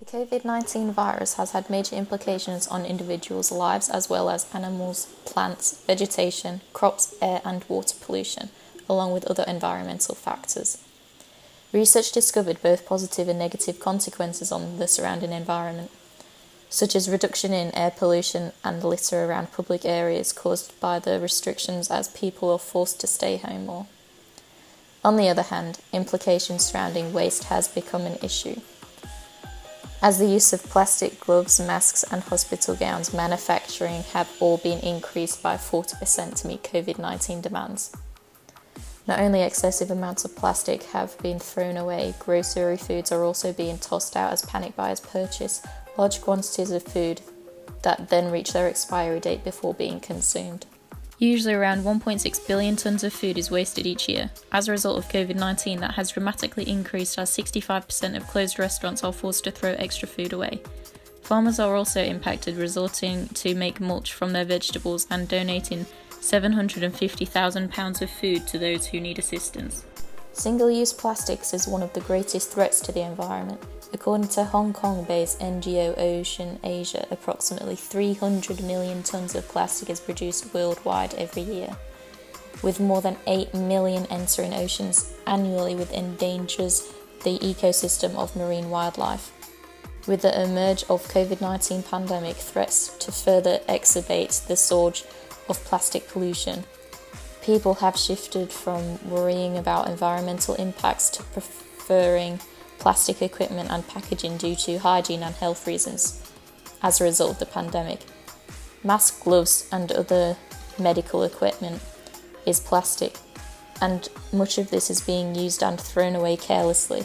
The COVID-19 virus has had major implications on individuals' lives as well as animals, plants, vegetation, crops, air and water pollution, along with other environmental factors. Research discovered both positive and negative consequences on the surrounding environment, such as reduction in air pollution and litter around public areas caused by the restrictions as people are forced to stay home more. On the other hand, implications surrounding waste has become an issue, as the use of plastic gloves, masks and hospital gowns manufacturing have all been increased by 40% to meet COVID-19 demands. Not only excessive amounts of plastic have been thrown away, grocery foods are also being tossed out as panic buyers purchase large quantities of food that then reach their expiry date before being consumed. Usually around 1.6 billion tonnes of food is wasted each year. As a result of COVID-19, that has dramatically increased as 65% of closed restaurants are forced to throw extra food away. Farmers are also impacted, resorting to make mulch from their vegetables and donating 750,000 pounds of food to those who need assistance. Single-use plastics is one of the greatest threats to the environment. According to Hong Kong-based NGO Ocean Asia, approximately 300 million tonnes of plastic is produced worldwide every year, with more than 8 million entering oceans annually, which endangers the ecosystem of marine wildlife. With the emerge of COVID-19 pandemic, threats to further exacerbate the surge of plastic pollution, people have shifted from worrying about environmental impacts to preferring plastic equipment and packaging due to hygiene and health reasons as a result of the pandemic. Masks, gloves and other medical equipment is plastic, and much of this is being used and thrown away carelessly.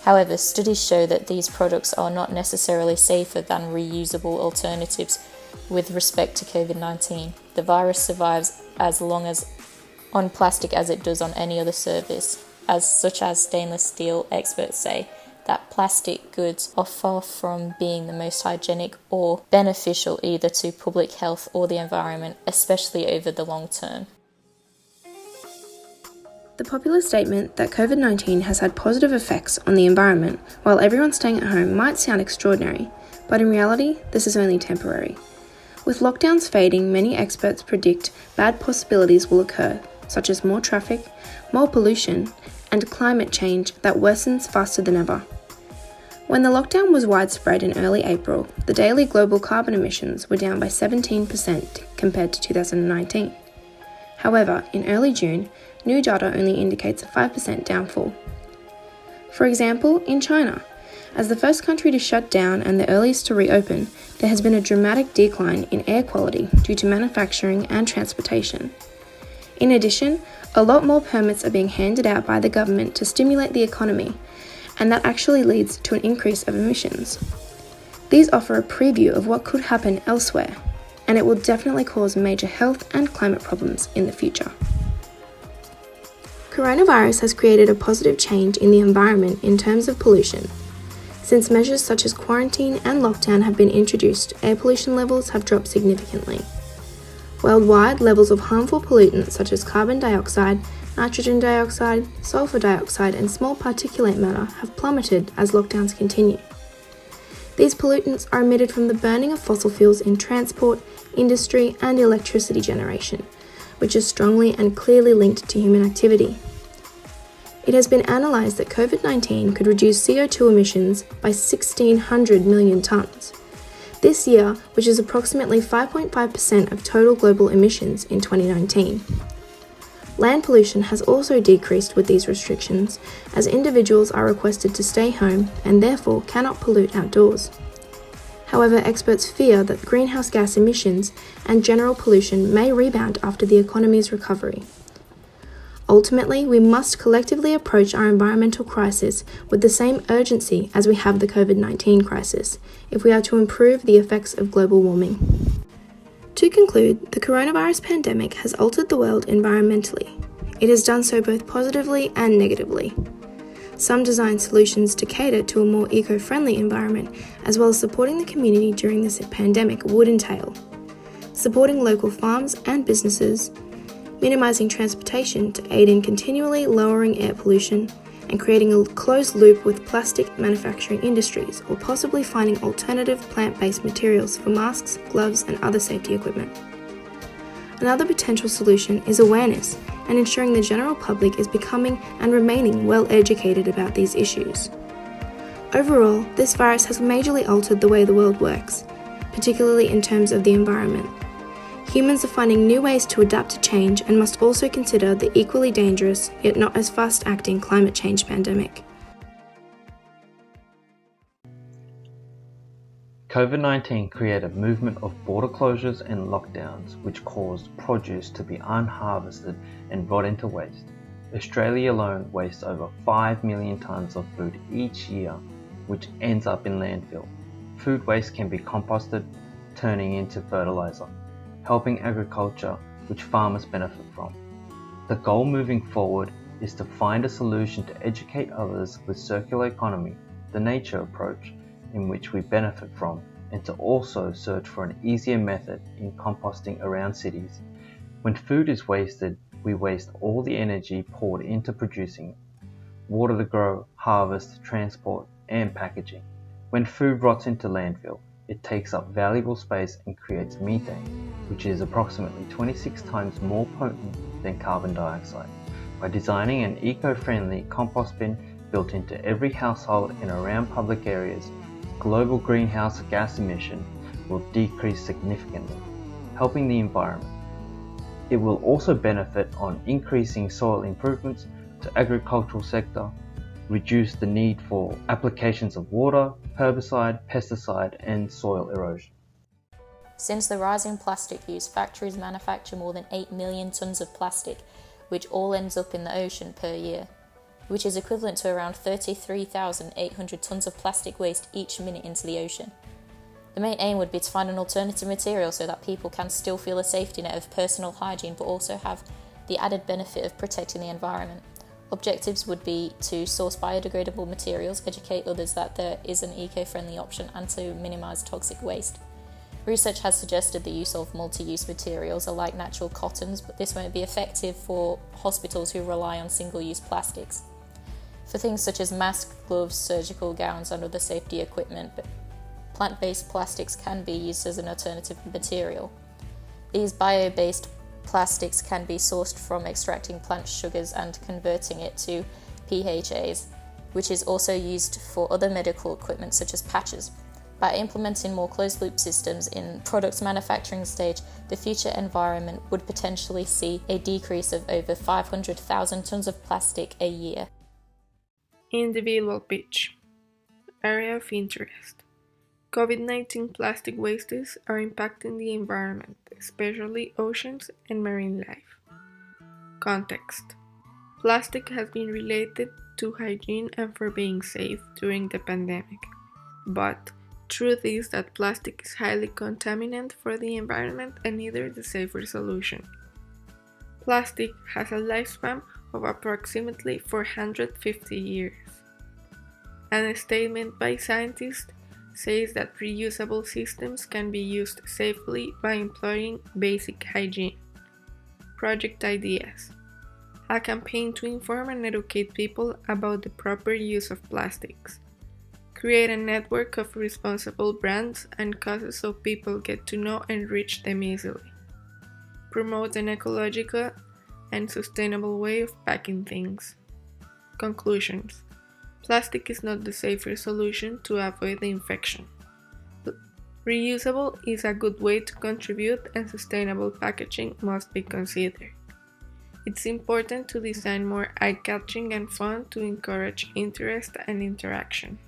However, studies show that these products are not necessarily safer than reusable alternatives with respect to COVID-19. The virus survives as long as on plastic as it does on any other surface, such as stainless steel. Experts say that plastic goods are far from being the most hygienic or beneficial either to public health or the environment, especially over the long term. The popular statement that COVID-19 has had positive effects on the environment while everyone's staying at home might sound extraordinary, but in reality, this is only temporary. With lockdowns fading, many experts predict bad possibilities will occur, such as more traffic, more pollution, and climate change that worsens faster than ever. When the lockdown was widespread in early April, the daily global carbon emissions were down by 17% compared to 2019. However, in early June, new data only indicates a 5% downfall. For example, in China, as the first country to shut down and the earliest to reopen, there has been a dramatic decline in air quality due to manufacturing and transportation. In addition, a lot more permits are being handed out by the government to stimulate the economy, and that actually leads to an increase of emissions. These offer a preview of what could happen elsewhere, and it will definitely cause major health and climate problems in the future. Coronavirus has created a positive change in the environment in terms of pollution. Since measures such as quarantine and lockdown have been introduced, air pollution levels have dropped significantly. Worldwide, levels of harmful pollutants such as carbon dioxide, nitrogen dioxide, sulfur dioxide, and small particulate matter have plummeted as lockdowns continue. These pollutants are emitted from the burning of fossil fuels in transport, industry, and electricity generation, which is strongly and clearly linked to human activity. It has been analysed that COVID-19 could reduce CO2 emissions by 1,600 million tonnes this year, which is approximately 5.5% of total global emissions in 2019. Land pollution has also decreased with these restrictions, as individuals are requested to stay home and therefore cannot pollute outdoors. However, experts fear that greenhouse gas emissions and general pollution may rebound after the economy's recovery. Ultimately, we must collectively approach our environmental crisis with the same urgency as we have the COVID-19 crisis, if we are to improve the effects of global warming. To conclude, the coronavirus pandemic has altered the world environmentally. It has done so both positively and negatively. Some design solutions to cater to a more eco-friendly environment, as well as supporting the community during this pandemic, would entail supporting local farms and businesses, minimising transportation to aid in continually lowering air pollution, and creating a closed loop with plastic manufacturing industries, or possibly finding alternative plant-based materials for masks, gloves, and other safety equipment. Another potential solution is awareness and ensuring the general public is becoming and remaining well educated about these issues. Overall, this virus has majorly altered the way the world works, particularly in terms of the environment. Humans are finding new ways to adapt to change and must also consider the equally dangerous, yet not as fast-acting climate change pandemic. COVID-19 created a movement of border closures and lockdowns which caused produce to be unharvested and rot into waste. Australia alone wastes over 5 million tonnes of food each year, which ends up in landfill. Food waste can be composted, turning into fertiliser, helping agriculture, which farmers benefit from. The goal moving forward is to find a solution to educate others with circular economy, the nature approach, in which we benefit from, and to also search for an easier method in composting around cities. When food is wasted, we waste all the energy poured into producing it: water to grow, harvest, transport, and packaging. When food rots into landfill, it takes up valuable space and creates methane, which is approximately 26 times more potent than carbon dioxide. By designing an eco-friendly compost bin built into every household and around public areas, global greenhouse gas emission will decrease significantly, helping the environment. It will also benefit on increasing soil improvements to agricultural sector, reduce the need for applications of water, herbicide, pesticide, and soil erosion. Since the rise in plastic use, factories manufacture more than 8 million tonnes of plastic, which all ends up in the ocean per year, which is equivalent to around 33,800 tonnes of plastic waste each minute into the ocean. The main aim would be to find an alternative material so that people can still feel a safety net of personal hygiene but also have the added benefit of protecting the environment. Objectives would be to source biodegradable materials, educate others that there is an eco-friendly option, and to minimise toxic waste. Research has suggested the use of multi-use materials like natural cottons, but this won't be effective for hospitals who rely on single-use plastics. For things such as masks, gloves, surgical gowns and other safety equipment, plant-based plastics can be used as an alternative material. These bio-based plastics can be sourced from extracting plant sugars and converting it to PHAs, which is also used for other medical equipment such as patches. By implementing more closed-loop systems in products manufacturing stage, the future environment would potentially see a decrease of over 500,000 tonnes of plastic a year. Individual pitch. Area of interest. COVID-19 plastic wastes are impacting the environment, especially oceans and marine life. Context. Plastic has been related to hygiene and for being safe during the pandemic, but truth is that plastic is highly contaminant for the environment and neither the safer solution. Plastic has a lifespan of approximately 450 years. And a statement by scientists says that reusable systems can be used safely by employing basic hygiene. Project ideas. A campaign to inform and educate people about the proper use of plastics. Create a network of responsible brands and causes so people get to know and reach them easily. Promote an ecological and sustainable way of packing things. Conclusions. Plastic is not the safer solution to avoid the infection. Reusable is a good way to contribute and sustainable packaging must be considered. It's important to design more eye-catching and fun to encourage interest and interaction.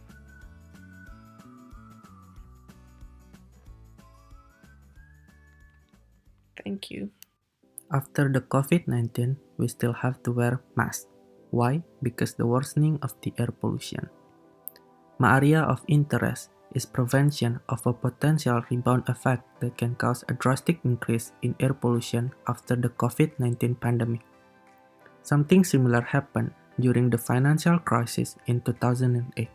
Thank you. After the COVID-19, we still have to wear masks. Why? Because the worsening of the air pollution. My area of interest is prevention of a potential rebound effect that can cause a drastic increase in air pollution after the COVID-19 pandemic. Something similar happened during the financial crisis in 2008.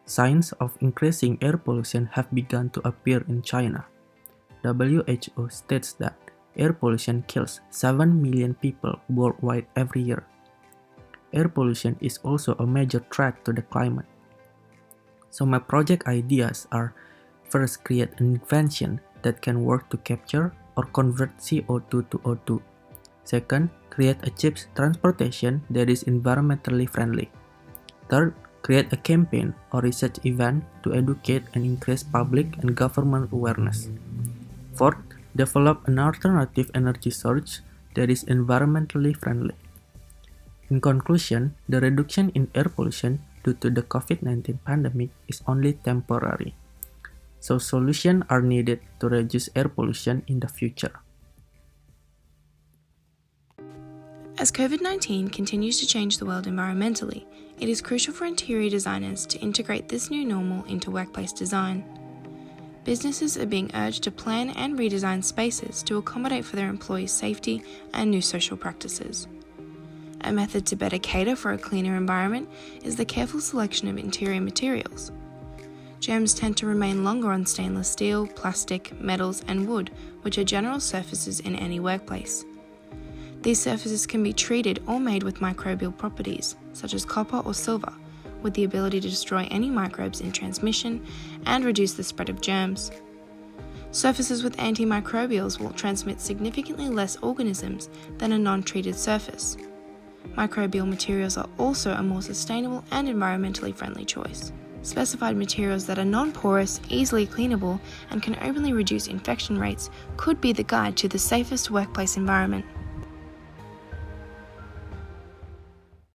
Signs of increasing air pollution have begun to appear in China. WHO states that air pollution kills 7 million people worldwide every year. air pollution is also a major threat to the climate. So my project ideas are: first, create an invention that can work to capture or convert CO2 to O2. Second, create a cheap transportation that is environmentally friendly. Third, create a campaign or research event to educate and increase public and government awareness. Fourth, develop an alternative energy source that is environmentally friendly. In conclusion, the reduction in air pollution due to the COVID-19 pandemic is only temporary. So solutions are needed to reduce air pollution in the future. As COVID-19 continues to change the world environmentally, it is crucial for interior designers to integrate this new normal into workplace design. Businesses are being urged to plan and redesign spaces to accommodate for their employees' safety and new social practices. A method to better cater for a cleaner environment is the careful selection of interior materials. Germs tend to remain longer on stainless steel, plastic, metals, and wood, which are general surfaces in any workplace. These surfaces can be treated or made with microbial properties, such as copper or silver, with the ability to destroy any microbes in transmission and reduce the spread of germs. Surfaces with antimicrobials will transmit significantly less organisms than a non-treated surface. Microbial materials are also a more sustainable and environmentally friendly choice. Specified materials that are non-porous, easily cleanable, and can openly reduce infection rates could be the guide to the safest workplace environment.